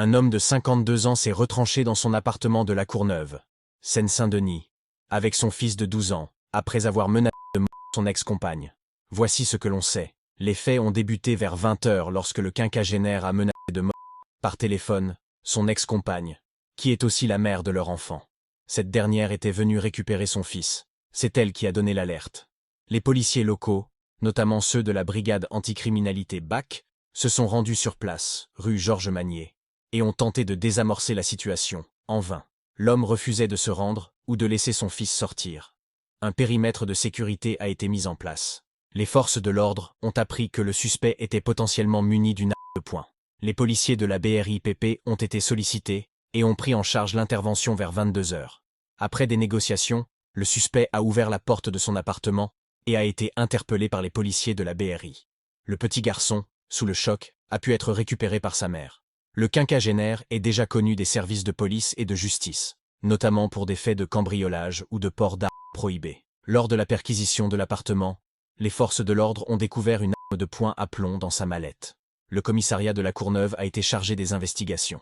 Un homme de 52 ans s'est retranché dans son appartement de la Courneuve, Seine-Saint-Denis, avec son fils de 12 ans, après avoir menacé de mort son ex-compagne. Voici ce que l'on sait. Les faits ont débuté vers 20 h lorsque le quinquagénaire a menacé de mort, par téléphone, son ex-compagne, qui est aussi la mère de leur enfant. Cette dernière était venue récupérer son fils. C'est elle qui a donné l'alerte. Les policiers locaux, notamment ceux de la brigade anticriminalité BAC, se sont rendus sur place, rue Georges Magnier, et ont tenté de désamorcer la situation, en vain. L'homme refusait de se rendre ou de laisser son fils sortir. Un périmètre de sécurité a été mis en place. Les forces de l'ordre ont appris que le suspect était potentiellement muni d'une arme de poing. Les policiers de la BRIPP ont été sollicités et ont pris en charge l'intervention vers 22 h. Après des négociations, le suspect a ouvert la porte de son appartement et a été interpellé par les policiers de la BRI. Le petit garçon, sous le choc, a pu être récupéré par sa mère. Le quinquagénaire est déjà connu des services de police et de justice, notamment pour des faits de cambriolage ou de port d'armes prohibées. Lors de la perquisition de l'appartement, les forces de l'ordre ont découvert une arme de poing à plomb dans sa mallette. Le commissariat de la Courneuve a été chargé des investigations.